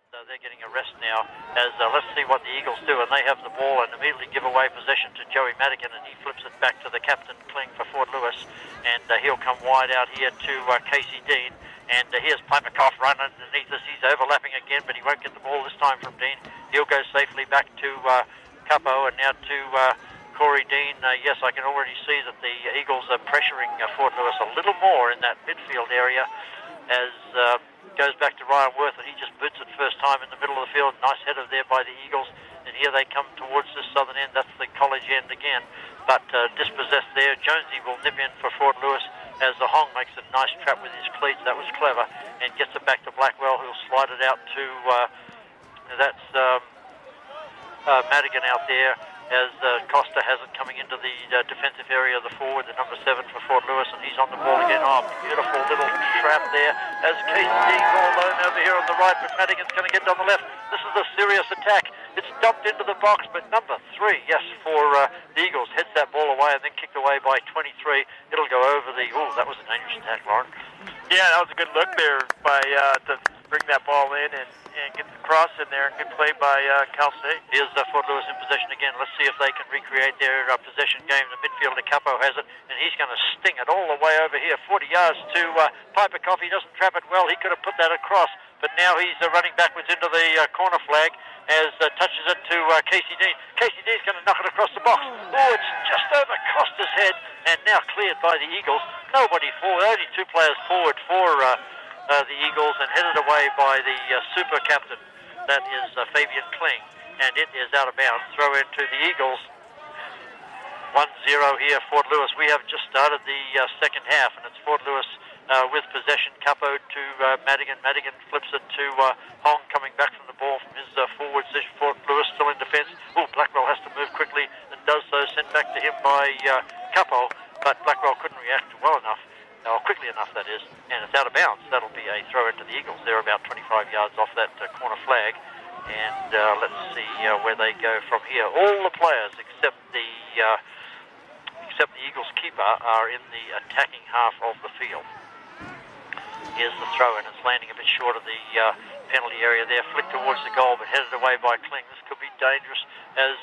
they're getting a rest now as let's see what the Eagles do, and they have the ball and immediately give away possession to Joey Madigan, and he flips it back to the captain Kling for Fort Lewis, and he'll come wide out here to Casey Dean, and here's Piperkoff running underneath us. He's overlapping again, but he won't get the ball this time from Dean. He'll go safely back to Capo, and now to Corey Dean. Yes, I can already see that the Eagles are pressuring Fort Lewis a little more in that midfield area as goes back to Ryan Worth, and he just boots it first time in the middle of the field. Nice header there by the Eagles, and here they come towards this southern end. That's the college end again, but dispossessed there. Jonesy will nip in for Fort Lewis as the Hong makes a nice trap with his cleats. That was clever, and gets it back to Blackwell, who'll slide it out to Madigan out there, as Costa has it coming into the defensive area of the forward, the number 7 for Fort Lewis, and he's on the ball again. Oh, beautiful little trap there as Casey Dean's all alone over here on the right, but Madigan's going to get on the left. This is a serious attack. It's dumped into the box, but number 3, yes, for the Eagles, heads that ball away and then kicked away by 23. It'll go over the... Oh, that was a dangerous attack, Lauren. Yeah, that was a good look there by to bring that ball in and get the cross in there. Good play by Cal State. Here's Fort Lewis in possession again. Let's see if they can recreate their possession game. The midfielder Capo has it, and he's going to sting it all the way over here, 40 yards to Piperkoff. He doesn't trap it well. He could have put that across, but now he's running backwards into the corner flag as touches it to Casey Dean. Casey Dean's going to knock it across the box. Oh, it's just over Costa's head, and now cleared by the Eagles. Nobody forward, only 2 players forward for the Eagles, and headed away by the super captain. That is Fabian Kling, and it is out of bounds. Throw into the Eagles. 1-0 here, Fort Lewis. We have just started the second half, and it's Fort Lewis with possession. Capo to Madigan. Madigan flips it to Hong, coming back from the ball from his forward position. Fort Lewis still in defence. Oh, Blackwell has to move quickly and does so. Sent back to him by Capo, but Blackwell couldn't react well enough. Or quickly enough, that is, and it's out of bounds. That'll be a throw into the Eagles. They're about 25 yards off that corner flag, and let's see where they go from here. All the players except the Eagles keeper are in the attacking half of the field. Here's the throw, and it's landing a bit short of the penalty area there. Flick towards the goal, but headed away by Kling. This could be dangerous as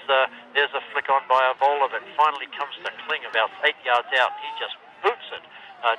there's a flick on by Avola, but finally comes to Kling about 8 yards out. He just boots it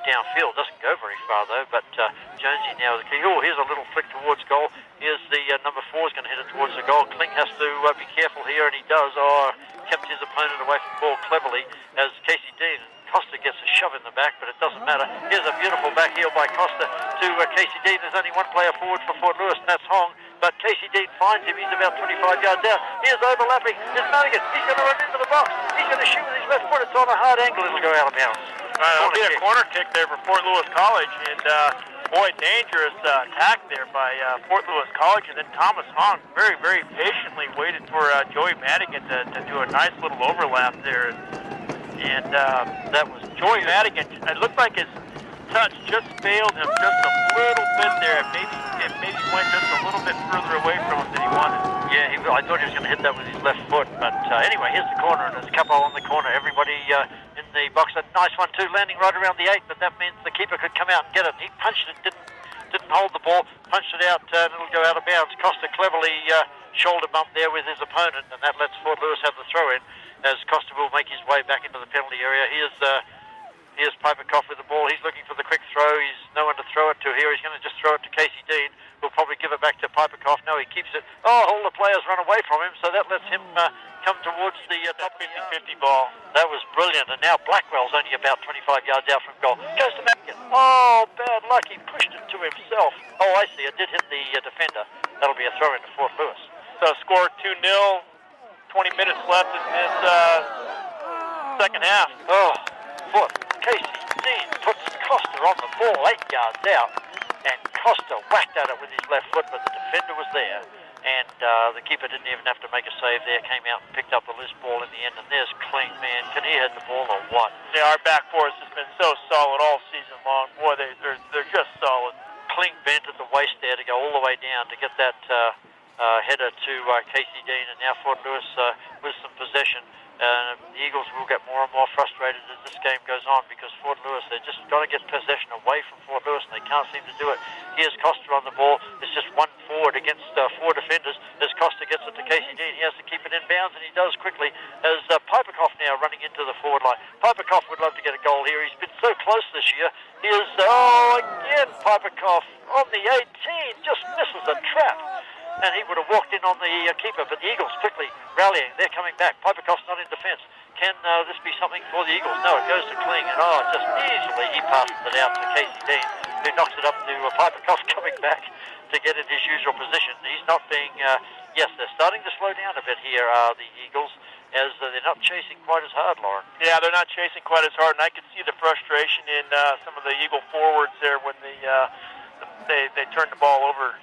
downfield. Doesn't go very far though, but Jonesy now the key. Oh, here's a little flick towards goal. Here's the number 4 is going to hit it towards the goal. Kling has to be careful here, and he does. Oh, kept his opponent away from the ball cleverly as Casey Dean. Costa gets a shove in the back, but it doesn't matter. Here's a beautiful back heel by Costa to Casey Dean. There's only 1 player forward for Fort Lewis, and that's Hong. But Casey Dean finds him. He's about 25 yards out. Here's overlapping. Here's Madigan. He's going to run into the box. He's going to shoot with his left foot. It's on a hard angle. It'll go out of bounds. It'll be a corner kick there for Fort Lewis College, and boy, dangerous attack there by Fort Lewis College. And then Thomas Hong very, very patiently waited for Joey Madigan to do a nice little overlap there. And that was Joey Madigan. It looked like his touch just failed him just a little bit there. It maybe went just a little bit further away from him than he wanted. Yeah, I thought he was going to hit that with his left foot. But anyway, here's the corner, and there's a couple on the corner. Everybody in the box. A nice one too, landing right around the 8. But that means the keeper could come out and get it. He punched it, didn't hold the ball, punched it out, and it'll go out of bounds. Costa cleverly shoulder bump there with his opponent, and that lets Fort Lewis have the throw in, as Costa will make his way back into the penalty area. Here's Piperkoff with the ball. He's looking for the quick throw. He's no one to throw it to here. He's going to just throw it to Casey Dean, who'll probably give it back to Piperkoff. No, he keeps it. Oh, all the players run away from him, so that lets him come towards the top 50-50 ball. That was brilliant, and now Blackwell's only about 25 yards out from goal. Goes to Madigan. Oh, bad luck. He pushed it to himself. Oh, I see. It did hit the defender. That'll be a throw into Fort Lewis. So score 2-0. 20 minutes left in this second half. Oh, Fort. Casey Dean puts Costa on the ball 8 yards out, and Costa whacked at it with his left foot, but the defender was there, and the keeper didn't even have to make a save there. Came out and picked up the loose ball in the end, and there's Kling, man. Can he hit the ball or what? Yeah, our back four has been so solid all season long. Boy, they're just solid. Kling bent at the waist there to go all the way down to get that header to Casey Dean, and now Fort Lewis with some possession. The Eagles will get more and more frustrated as this game goes on because Fort Lewis, they've just got to get possession away from Fort Lewis and they can't seem to do it. Here's Costa on the ball. It's just one forward against four defenders. As Costa gets it to Casey Dean, he has to keep it in bounds and he does quickly as Piperkoff now running into the forward line. Piperkoff would love to get a goal here. He's been so close this year. Here's, again, Piperkoff on the 18, just misses a trap. And he would have walked in on the keeper, but the Eagles quickly rallying. They're coming back. Piperkoff's not in defence. Can this be something for the Eagles? No, it goes to Kling, and just easily he passes it out to Casey Dean, who knocks it up to Piperkoff coming back to get in his usual position. He's not being, yes, they're starting to slow down a bit here, the Eagles, as they're not chasing quite as hard, Lauren. Yeah, they're not chasing quite as hard, and I can see the frustration in some of the Eagle forwards there when they turn the ball over.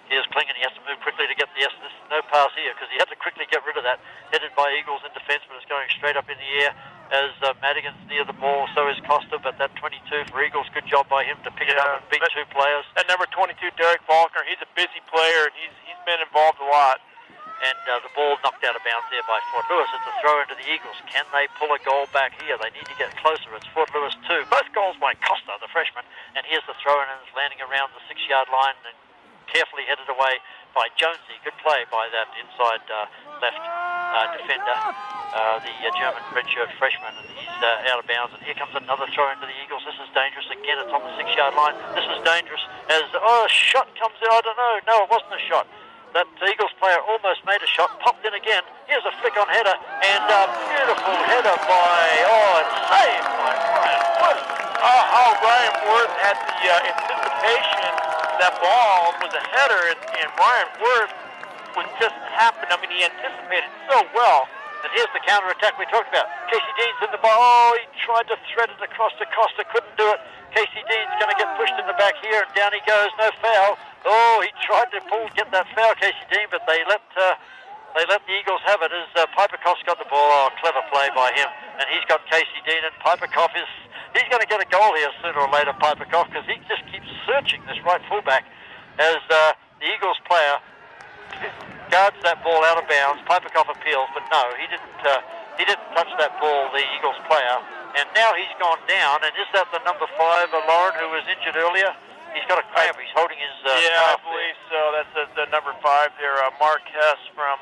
Here's Kling, and he has to move quickly to get the this is no pass here because he had to quickly get rid of that. Headed by Eagles in defence, but it's going straight up in the air as Madigan's near the ball. So is Costa, but that 22 for Eagles, good job by him to pick it up and beat two players. That number 22, Derek Faulkner, he's a busy player, and he's been involved a lot. And the ball knocked out of bounds there by Fort Lewis. It's a throw into the Eagles. Can they pull a goal back here? They need to get closer. It's Fort Lewis 2. Both goals by Costa, the freshman. And here's the throw in, and it's landing around the 6-yard line and carefully headed away by Jonesy. Good play by that inside left defender, the German redshirt freshman, and he's out of bounds. And here comes another throw into the Eagles. This is dangerous again. It's on the 6-yard line. This is dangerous as a shot comes in. I don't know. No, it wasn't a shot. That Eagles player almost made a shot, popped in again. Here's a flick on header, and a beautiful header by, it's saved by Ryan Worth. How Ryan Worth had the anticipation. That ball was a header, and Ryan Worth was just happened. I mean, he anticipated so well. And here's the counter-attack we talked about. Casey Dean's in the ball. Oh, he tried to thread it across to Costa, couldn't do it. Casey Dean's going to get pushed in the back here, and down he goes, no foul. Oh, he tried to get that foul, Casey Dean, but they let the Eagles have it as Piperkoff's got the ball. Oh, clever play by him. And he's got Casey Dean, and Piperkoff he's going to get a goal here sooner or later, Piperkoff, because he just keeps searching this right fullback as the Eagles player guards that ball out of bounds. Piperkoff appeals, but no, he didn't touch that ball, the Eagles player. And now he's gone down, and is that the number 5, Lauren, who was injured earlier? He's got a cramp. He's holding his I believe so. That's the number 5 there, Mark Hess from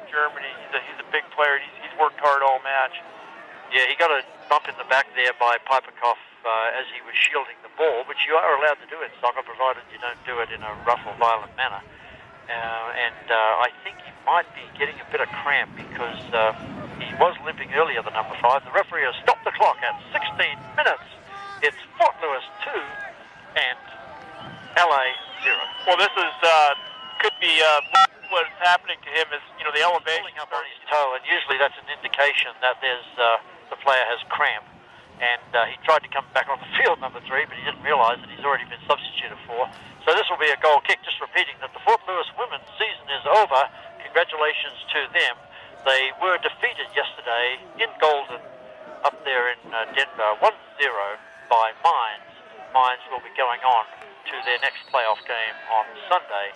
Germany. He's a big player. He's worked hard all match. Yeah, he got a bump in the back there by Piperkoff as he was shielding the ball, which you are allowed to do in soccer, provided you don't do it in a rough or violent manner. I think he might be getting a bit of cramp because he was limping earlier, the number 5. The referee has stopped the clock at 16 minutes. It's Fort Lewis 2 and LA 0. Well, this is could be what's happening to him is the elevation up on his toe, and usually that's an indication that there's the player has cramp. And he tried to come back on the field, number 3, but he didn't realise that he's already been substituted for. So this will be a goal kick. Just repeating that the Fort Lewis women's season is over. Congratulations to them. They were defeated yesterday in Golden up there in Denver 1-0 by Mines. Mines will be going on to their next playoff game on Sunday.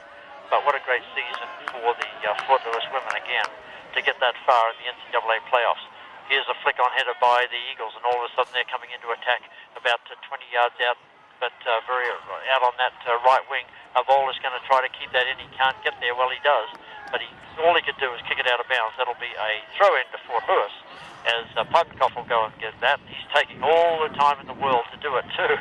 But what a great season for the Fort Lewis women again to get that far in the NCAA playoffs. Here's a flick on header by the Eagles, and all of a sudden they're coming into attack about 20 yards out, but very out on that right wing. Vol is going to try to keep that in. He can't get there. Well, he does, but all he can do is kick it out of bounds. That'll be a throw-in to Fort Lewis, as Piperkoff will go and get that. He's taking all the time in the world to do it too.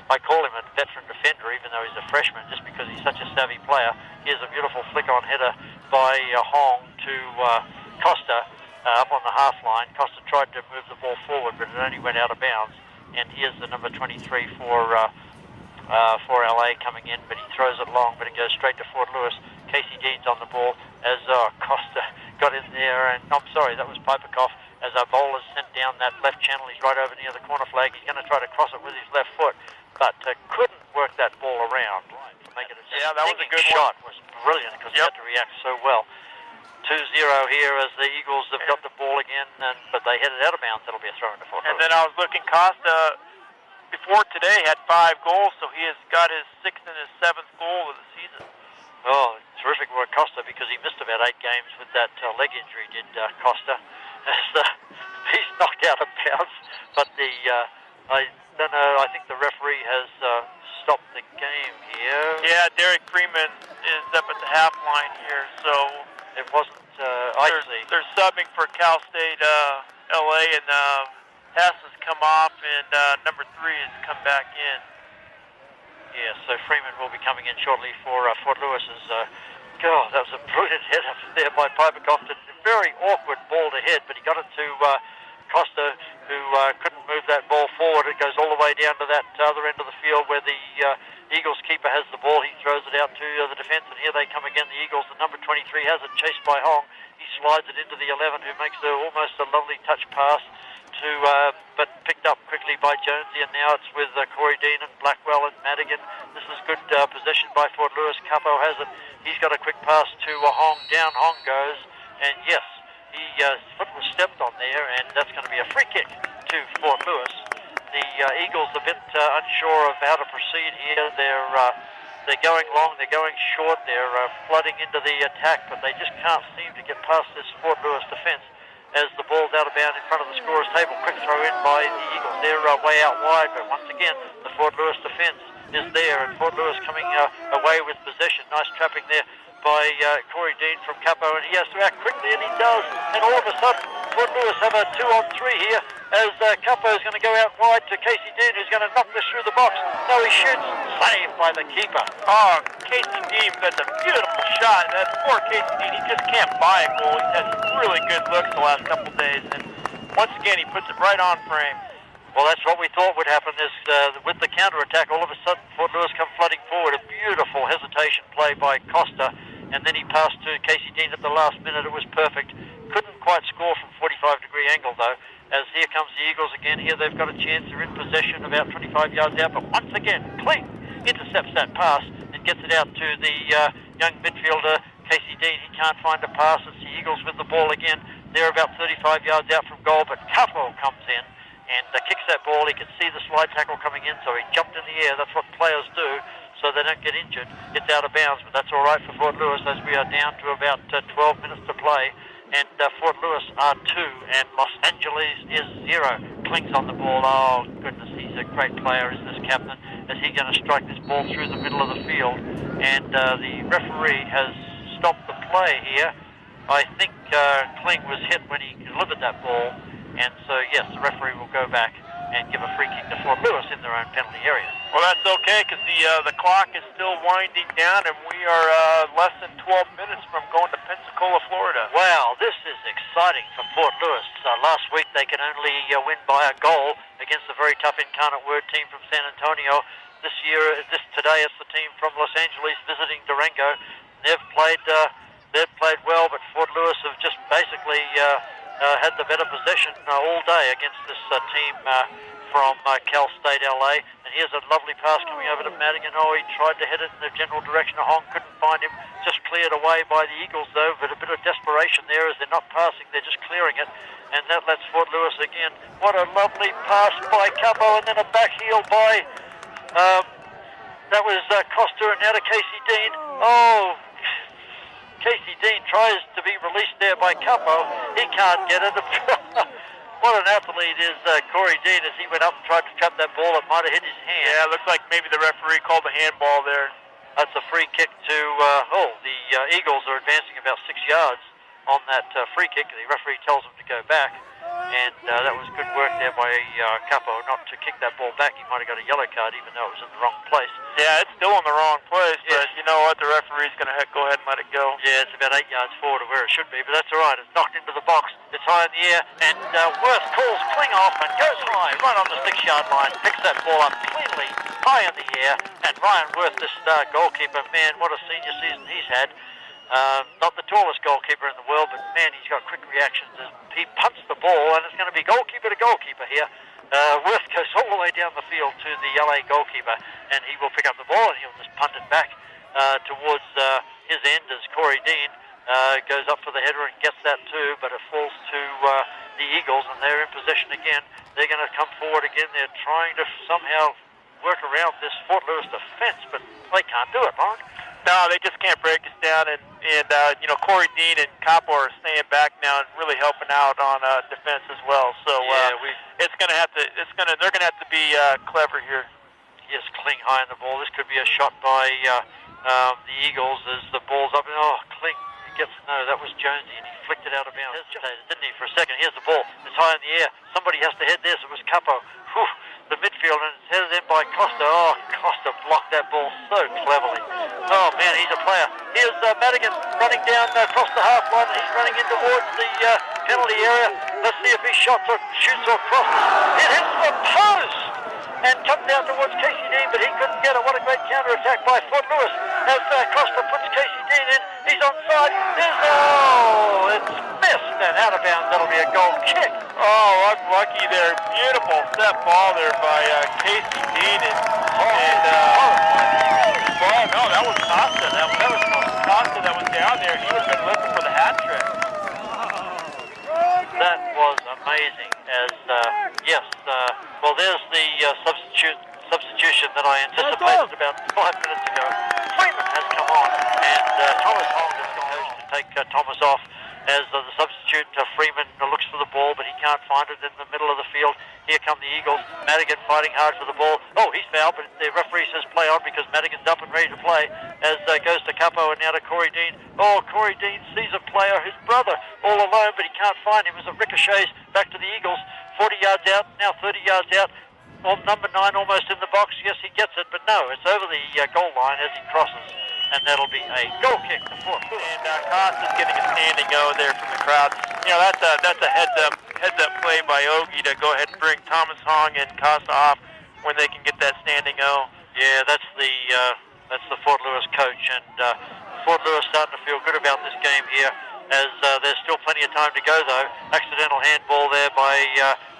I call him a veteran defender, even though he's a freshman, just because he's such a savvy player. Here's a beautiful flick on header by Hong to Costa up on the half line. Costa tried to move the ball forward, but it only went out of bounds. And here's the number 23 for LA coming in, but he throws it long, but it goes straight to Fort Lewis. Casey Dean's on the ball as Costa got in there, and I'm sorry, that was Piperkoff. As our bowler's sent down that left channel, he's right over near the corner flag. He's going to try to cross it with his left foot, but couldn't work that ball around to make it a that was a good shot. Was brilliant because he had to react so well. 2-0 here as the Eagles have got the ball again, but they headed out of bounds. That'll be a throw into Fort Lewis. And then I was looking, Costa before today had 5 goals, so he has got his 6th and his 7th goal of the season. Oh, terrific work, Costa, because he missed about 8 games with that leg injury, did Costa. As he's knocked out of bounds, but I don't know, I think the referee has stopped the game here. Yeah, Derek Freeman is up at the half line here, so it wasn't, they're subbing for Cal State LA, and Hess has come off, and number 3 has come back in. Yeah, so Freeman will be coming in shortly for Fort Lewis's. God, that was a brilliant hit up there by Piper Cofton. Very awkward ball to hit, but he got it to Costa, who couldn't move that ball forward. It goes all the way down to that other end of the field where the Eagles keeper has the ball. He throws it out to the defense, and here they come again, the Eagles. The number 23 has it, chased by Hong. He slides it into the 11, who makes almost a lovely touch pass to, but picked up quickly by Jonesy, and now it's with Corey Dean and Blackwell and Madigan. This is good possession by Fort Lewis. Capo has it. He's got a quick pass to Hong. Down Hong goes, and yes, his foot was stepped on there, and that's going to be a free kick to Fort Lewis. The Eagles a bit unsure of how to proceed here. They're going long, they're going short, they're flooding into the attack, but they just can't seem to get past this Fort Lewis defense. As the ball's out of bounds in front of the scorer's table, quick throw in by the Eagles. They're way out wide, but once again, the Fort Lewis defense is there, and Fort Lewis coming away with possession. Nice trapping there by Corey Dean from Capo, and he has to act quickly, and he does. And all of a sudden, Fort Lewis have a 2-on-3 here, as Capo is going to go out wide to Casey Dean, who's going to knock this through the box. No, he shoots, saved by the keeper. Oh, Casey Dean, that's a beautiful shot. That poor Casey Dean, he just can't buy a goal. He's had really good looks the last couple days, and once again, he puts it right on frame. Well, that's what we thought would happen, is with the counter-attack, all of a sudden, Fort Lewis come flooding forward. A beautiful hesitation play by Costa, and then he passed to Casey Dean at the last minute. It was perfect. Couldn't quite score from 45-degree angle, though, as here comes the Eagles again. Here they've got a chance. They're in possession about 25 yards out, but once again, Kling intercepts that pass and gets it out to the young midfielder, Casey Dean. He can't find a pass. It's the Eagles with the ball again. They're about 35 yards out from goal, but Capo comes in and kicks that ball. He could see the slide tackle coming in, so he jumped in the air. That's what players do, so they don't get injured. It's out of bounds, but that's all right for Fort Lewis, as we are down to about 12 minutes to play. And Fort Lewis are 2, and Los Angeles is 0. Kling's on the ball. Oh, goodness, he's a great player, is this captain. Is he going to strike this ball through the middle of the field? And the referee has stopped the play here. I think Kling was hit when he delivered that ball. And so, yes, the referee will go back and give a free kick to Fort Lewis in their own penalty area. Well, that's okay, because the clock is still winding down, and we are less than 12 minutes from going to Pensacola, Florida. Wow, this is exciting for Fort Lewis. Last week they could only win by a goal against a very tough Incarnate Word team from San Antonio. Today it's the team from Los Angeles visiting Durango. They've played well, but Fort Lewis have just basically had the better possession all day against this team from Cal State LA. And here's a lovely pass coming over to Madigan. Oh, he tried to head it in the general direction of Hong, couldn't find him. Just cleared away by the Eagles, though, but a bit of desperation there, as they're not passing, they're just clearing it. And that lets Fort Lewis again. What a lovely pass by Capo, and then a back heel by, that was Costa, and now to Casey Dean. Oh, Casey Dean tries to be released there by Capo. He can't get it. What an athlete is Corey Dean, as he went up and tried to trap that ball. It might have hit his hand. Yeah, it looks like maybe the referee called a handball there. That's a free kick to, the Eagles are advancing about 6 yards on that free kick. The referee tells them to go back. And that was good work there by Capo, not to kick that ball back. He might have got a yellow card, even though it was in the wrong place. Yeah, it's still in the wrong place, but you know what? The referee's going to go ahead and let it go. Yeah, it's about 8 yards forward of where it should be, but that's all right. It's knocked into the box. It's high in the air, and Worth calls Kling off and goes high, right on the 6-yard line, picks that ball up cleanly, high in the air, and Ryan Worth, this goalkeeper, man, what a senior season he's had. Not the tallest goalkeeper in the world, but man, he's got quick reactions. He punts the ball, and it's going to be goalkeeper to goalkeeper here. Worth goes all the way down the field to the LA goalkeeper, and he will pick up the ball, and he'll just punt it back towards his end as Corey Dean goes up for the header and gets that too, but it falls to the Eagles, and they're in possession again. They're going to come forward again. They're trying to somehow work around this Fort Lewis defense, but they can't do it, Mark. No, they just can't break us down, and Corey Dean and Capo are staying back now and really helping out on defense as well. So they're gonna have to be clever here. Yes, Kling high on the ball. This could be a shot by the Eagles as the ball's up. Kling gets that was Jonesy, and he flicked it out of bounds. Hesitated, didn't he, for a second? Here's the ball. It's high in the air. Somebody has to head this. It was Capo. The midfield, and it's headed in by Costa. Costa blocked that ball so cleverly. Oh, man, he's a player. Here's Madigan running down across the half line. He's running in towards the penalty area. Let's see if he shoots or crosses. It hits the post and comes down towards Casey Dean, but he couldn't get it. What a great counter-attack by Fort Lewis as Costa puts Casey Dean in. He's onside. It's missed and out of bounds. That'll be a goal kick. Oh, unlucky there. Beautiful step ball there by Casey Dean. No, that was Costa. That was Costa that was down there. He would have been looking for the hat trick. That was amazing. There's the substitution that I anticipated about 5 minutes ago. Freeman has come on, and Thomas Hong has gone to take Thomas off as the substitute. Freeman looks for the ball, but he can't find it in the middle of the field. Here come the Eagles. Madigan fighting hard for the ball. Oh, he's fouled, but the referee says play on because Madigan's up and ready to play as goes to Capo and now to Corey Dean. Oh, Corey Dean sees a player, his brother, all alone, but he can't find him as it ricochets back to the Eagles. 40 yards out, now 30 yards out. Number 9 almost in the box. Yes, he gets it, but no, it's over the goal line as he crosses. And that'll be a goal kick to Fort Lewis. And Costa's getting a standing O there from the crowd. That's a heads up play by Ogie to go ahead and bring Thomas Hong and Costa off when they can get that standing O. Yeah, that's the Fort Lewis coach, and Fort Lewis starting to feel good about this game here as there's still plenty of time to go though. Accidental handball there by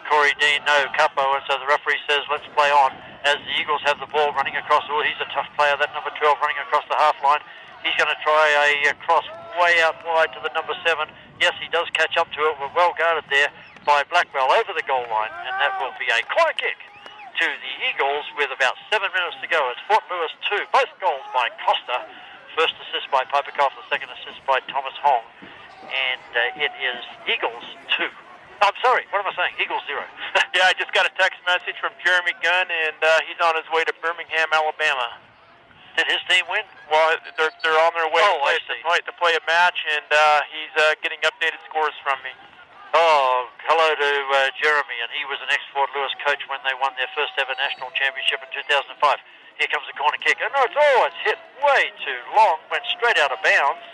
Corey Dean, no Capo, and so the referee says let's play on as the Eagles have the ball running across. Oh, he's a tough player, that number 12 running across the half line. He's going to try a cross way out wide to the number 7. Yes, he does catch up to it. We're well guarded there by Blackwell over the goal line, and that will be a corner kick to the Eagles with about 7 minutes to go. It's Fort Lewis 2, both goals by Costa. First assist by Piperkoff, the second assist by Thomas Hong, and it is Eagles 2. I'm sorry, what am I saying? Eagles 0. Yeah, I just got a text message from Jeremy Gunn, and he's on his way to Birmingham, Alabama. Did his team win? Well, they're on their way to play a match, and he's getting updated scores from me. Oh, hello to Jeremy, and he was an ex-Fort Lewis coach when they won their first ever national championship in 2005. Here comes the corner kick. Oh, no, it's hit way too long, went straight out of bounds.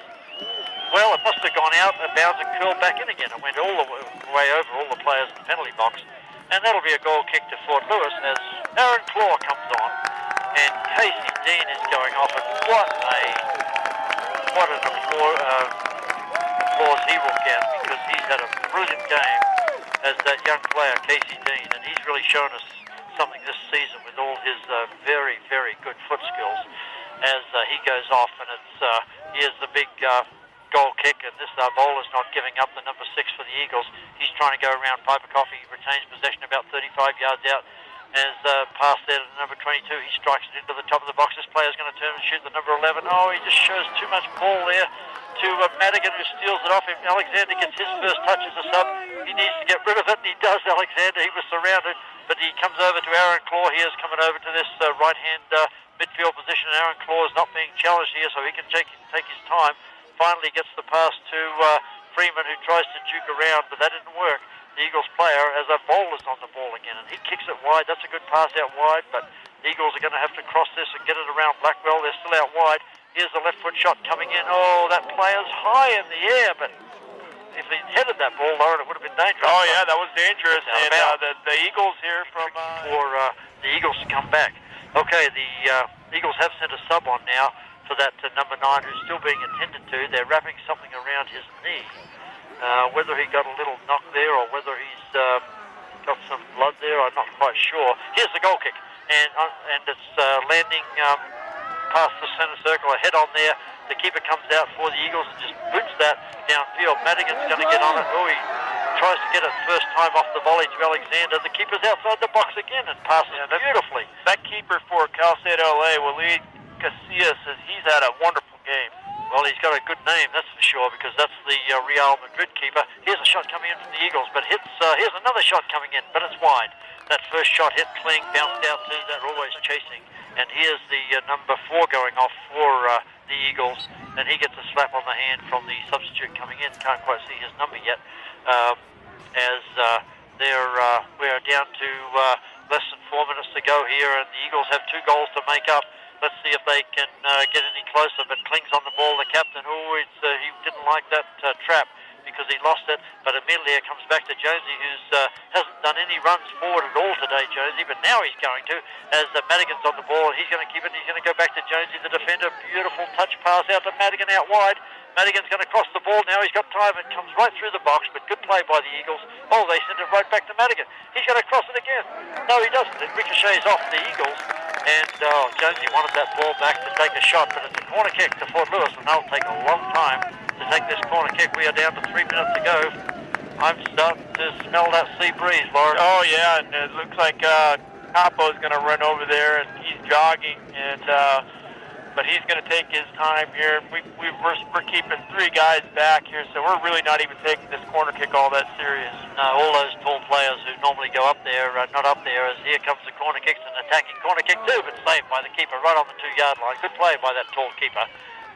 Well, it must have gone out of bounds and curled back in again. It went all the way over all the players in the penalty box. And that'll be a goal kick to Fort Lewis as Aaron Claw comes on. And Casey Dean is going off. And what an applause he will get because he's had a brilliant game as that young player, Casey Dean. And he's really shown us something this season with all his very, very good foot skills as he goes off. And here's the big goal kick, and this bowler's not giving up, the number 6 for the Eagles. He's trying to go around Piperkoff. He retains possession about 35 yards out. As pass there to number 22, he strikes it into the top of the box. This player's going to turn and shoot the number 11. Oh, he just shows too much ball there to Madigan, who steals it off him. Alexander gets his first touch as a sub. He needs to get rid of it, and he does, Alexander. He was surrounded, but he comes over to Aaron Claw. He is coming over to this right-hand midfield position. Aaron Claw is not being challenged here, so he can take his time. Finally gets the pass to Freeman, who tries to juke around, but that didn't work. The Eagles player, as a bowler's on the ball again, and he kicks it wide. That's a good pass out wide, but the Eagles are going to have to cross this and get it around Blackwell. They're still out wide. Here's the left foot shot coming in. Oh, that player's high in the air, but if he headed that ball lower, it would have been dangerous. Oh, yeah, that was dangerous. And the Eagles here for the Eagles to come back. Okay, the Eagles have sent a sub on now for that number 9 who's still being attended to. They're wrapping something around his knee. Whether he got a little knock there or whether he's got some blood there, I'm not quite sure. Here's the goal kick, and it's landing past the centre circle, a head on there. The keeper comes out for the Eagles and just boots that downfield. Madigan's going to get on it. Oh, he tries to get it first time off the volley to Alexander. The keeper's outside the box again and passes beautifully. That keeper for Cal State LA will lead Casillas, as he's had a wonderful game. Well, he's got a good name, that's for sure, because that's the Real Madrid keeper. Here's a shot coming in from the Eagles, but here's another shot coming in, but it's wide. That first shot hit Kling, bounced out to that, always chasing. And here's the number 4 going off for the Eagles, and he gets a slap on the hand from the substitute coming in. Can't quite see his number yet, as we're down to less than 4 minutes to go here, and the Eagles have 2 goals to make up. Let's see if they can get any closer, but Kling's on the ball, the captain. He didn't like that trap because he lost it, but immediately it comes back to Jonesy, who hasn't done any runs forward at all today, Jonesy, but now he's going to, as Madigan's on the ball. He's going to keep it, he's going to go back to Jonesy, the defender. Beautiful touch pass out to Madigan out wide. Madigan's going to cross the ball now. He's got time. It comes right through the box, but good play by the Eagles. Oh, they send it right back to Madigan. He's going to cross it again. No, he doesn't. It ricochets off the Eagles, and Jonesy wanted that ball back to take a shot, but it's a corner kick to Fort Lewis, and that'll take a long time to take this corner kick. We are down to 3 minutes to go. I'm starting to smell that sea breeze, Lawrence. Oh, yeah, and it looks like Capo's going to run over there, and he's jogging, and but he's going to take his time here. We're keeping 3 guys back here, so we're really not even taking this corner kick all that serious. No, all those tall players who normally go up there are not up there, as here comes the corner kicks, an attacking corner kick too, but saved by the keeper right on the 2-yard line. Good play by that tall keeper,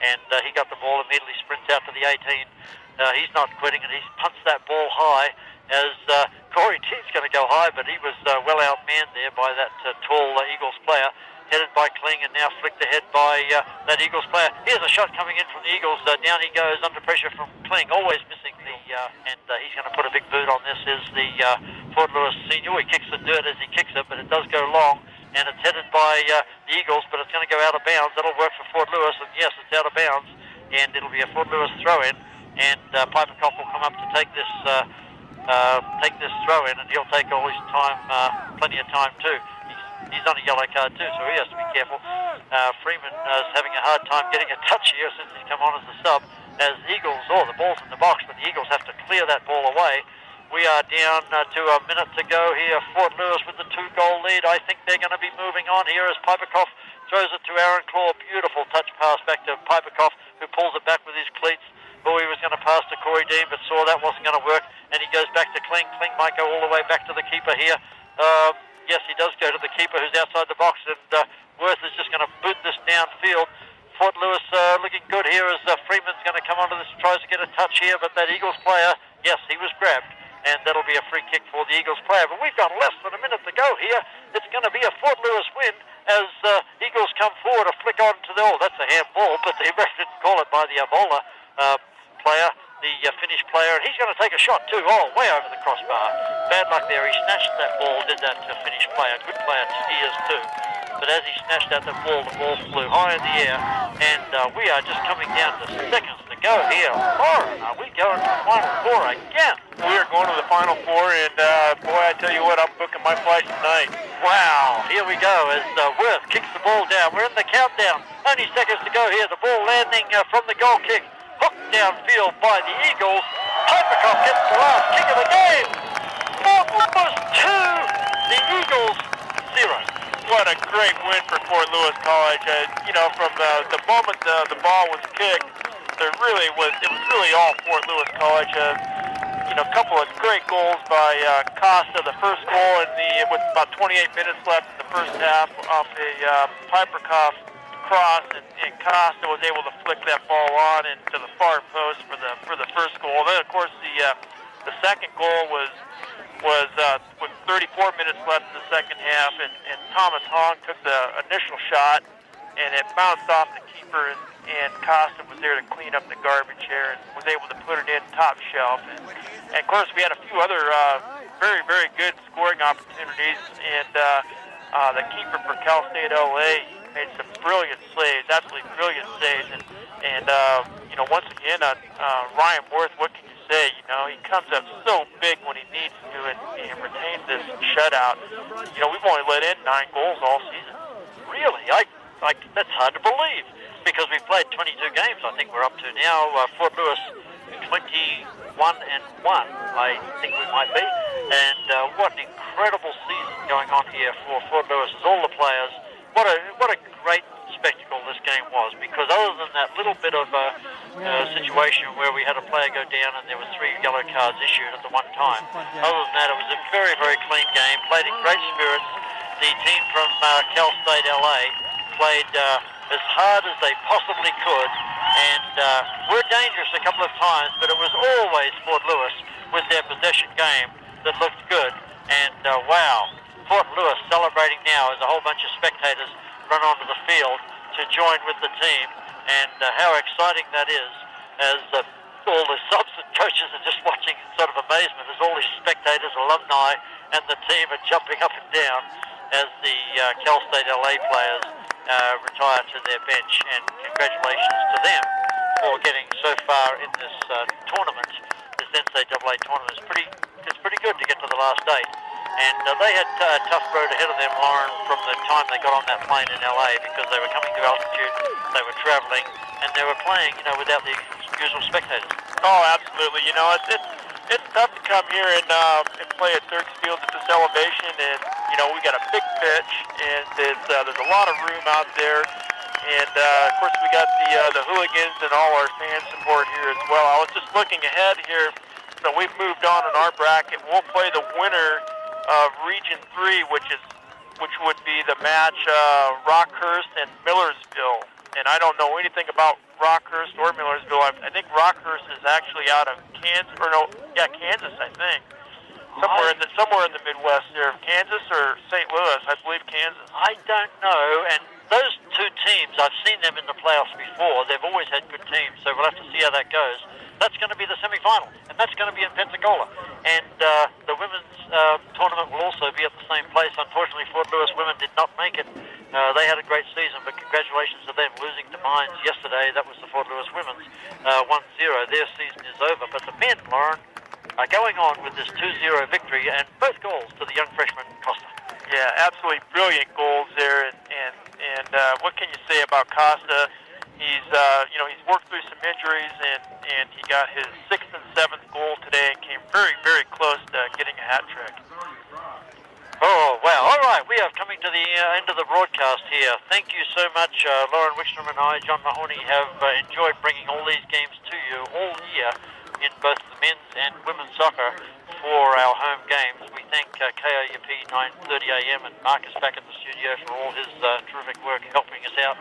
and he got the ball, immediately sprints out to the 18. He's not quitting, and he's punched that ball high, as Corey Teague's going to go high, but he was well outmanned there by that tall Eagles player. Headed by Kling, and now flicked ahead by that Eagles player. Here's a shot coming in from the Eagles. Down he goes under pressure from Kling, always missing the, and he's going to put a big boot on this, is the Fort Lewis senior. He kicks the dirt as he kicks it, but it does go long, and it's headed by the Eagles, but it's going to go out of bounds. That'll work for Fort Lewis, and yes, it's out of bounds, and it'll be a Fort Lewis throw-in, and Piper Koff will come up to take this throw-in, and he'll take all his time, plenty of time too. He's on a yellow card too, so he has to be careful. Freeman is having a hard time getting a touch here since he's come on as a sub. As Eagles, the ball's in the box, but the Eagles have to clear that ball away. We are down to a minute to go here. Fort Lewis with the 2-goal lead. I think they're going to be moving on here as Piper Koff throws it to Aaron Claw. Beautiful touch pass back to Piper Koff, who pulls it back with his cleats. Oh, he was going to pass to Corey Dean, but saw that wasn't going to work, and he goes back to Kling. Kling might go all the way back to the keeper here. Yes, he does go to the keeper, who's outside the box, and Worth is just going to boot this downfield. Fort Lewis looking good here as Freeman's going to come onto this, tries to get a touch here, but that Eagles player, yes, he was grabbed, and that'll be a free kick for the Eagles player. But we've got less than a minute to go here. It's going to be a Fort Lewis win as Eagles come forward, a flick on to the, that's a handball, but the ref didn't call it by the Avola player, the Finnish player, and he's going to take a shot too. Oh, way over the crossbar. Bad luck there. He snatched that ball, did that Finnish player. Good player, he is too. But as he snatched out the ball flew high in the air, and we are just coming down to seconds to go here. Lauren, are we going to the Final Four again? We are going to the Final Four, and boy, I tell you what, I'm booking my flight tonight. Wow, here we go as Worth kicks the ball down. We're in the countdown. Only seconds to go here. The ball landing from the goal kick. Hooked downfield by the Eagles. Piper Koff gets the last kick of the game. Fort Lewis 2, the Eagles 0. What a great win for Fort Lewis College. From the moment the ball was kicked, it was really all Fort Lewis College. A couple of great goals by Costa. The first goal with about 28 minutes left in the first half off a Piper Koff cross, and Costa was able to flick that ball on into the far post for the first goal. Then, of course, the second goal was with 34 minutes left in the second half, and Thomas Hong took the initial shot, and it bounced off the keeper, and Costa was there to clean up the garbage here and was able to put it in top shelf. And of course, we had a few other very, very good scoring opportunities, and the keeper for Cal State LA made some brilliant saves, absolutely brilliant saves, and once again, Ryan Worth, what can you say? He comes up so big when he needs to, and retains this shutout. We've only let in 9 goals all season. Really? That's hard to believe, because we've played 22 games, I think we're up to now. Fort Lewis 21-1, I think we might be, and what an incredible season going on here for Fort Lewis. All the players. What a great spectacle this bit of a situation where we had a player go down and there was 3 yellow cards issued at the one time. Other than that, it was a very, very clean game, played in great spirits. The team from Cal State LA played as hard as they possibly could, and were dangerous a couple of times, but it was always Fort Lewis with their possession game that looked good. And wow, Fort Lewis celebrating now as a whole bunch of spectators run onto the field to join with the team, and how exciting that is, as all the subs and coaches are just watching in sort of amazement as all these spectators, alumni, and the team are jumping up and down as the Cal State LA players retire to their bench. And congratulations to them for getting so far in this tournament, this NCAA tournament. It's pretty good to get to the last 8. And they had a tough road ahead of them, Lauren, from the time they got on that plane in LA, because they were coming to altitude, they were traveling, and they were playing, without the usual spectators. Oh, absolutely. It's tough to come here and play at Turks Field at this elevation, and we got a big pitch, and there's a lot of room out there, and of course we got the hooligans and all our fan support here as well. I was just looking ahead here, so we've moved on in our bracket. We'll play the winner of Region 3, which would be the match Rockhurst and Millersville. And I don't know anything about Rockhurst or Millersville. I think Rockhurst is actually out of Kansas, Kansas, I think. Somewhere in the Midwest there. Kansas or St. Louis, I believe Kansas. I don't know, and those 2 teams, I've seen them in the playoffs before. They've always had good teams, so we'll have to see how that goes. That's going to be the semifinal, and that's going to be in Pensacola. And the women's tournament will also be at the same place. Unfortunately, Fort Lewis women did not make it. They had a great season, but congratulations to them losing to Mines yesterday. That was the Fort Lewis women's 1-0. Their season is over, but the men, Lauren, are going on with this 2-0 victory, and both goals to the young freshman Costa. Yeah, absolutely brilliant goals there, and what can you say about Costa? He's he's worked through some injuries, and he got his 6th and 7th goal today and came very, very close to getting a hat trick. Oh, wow. All right, we are coming to the end of the broadcast here. Thank you so much. Lauren Wickstrom and I, John Mahoney, have enjoyed bringing all these games to you all year in both the men's and women's soccer for our home games. We thank KOUP 9:30 AM and Marcus back at the studio for all his terrific work helping us out.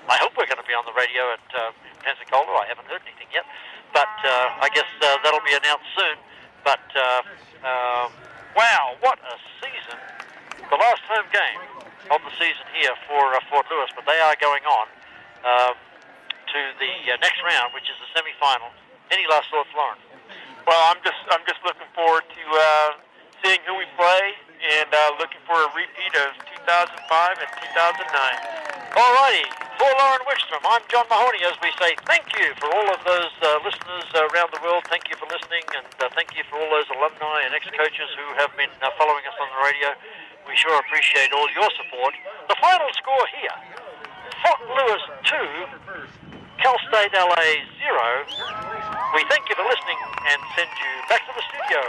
I hope we're going to be on the radio at Pensacola. I haven't heard anything yet, but I guess that'll be announced soon. But wow, what a season. The last home game of the season here for Fort Lewis, but they are going on to the next round, which is the semi-final. Any last thoughts, Lauren? Well, I'm just looking forward to seeing who we play, and looking for a repeat of 2005 and 2009. All righty. For Lauren Wickstrom, I'm John Mahoney, as we say thank you for all of those listeners around the world. Thank you for listening, and thank you for all those alumni and ex-coaches who have been following us on the radio. We sure appreciate all your support. The final score here, Fort Lewis 2, Cal State LA 0. We thank you for listening and send you back to the studio.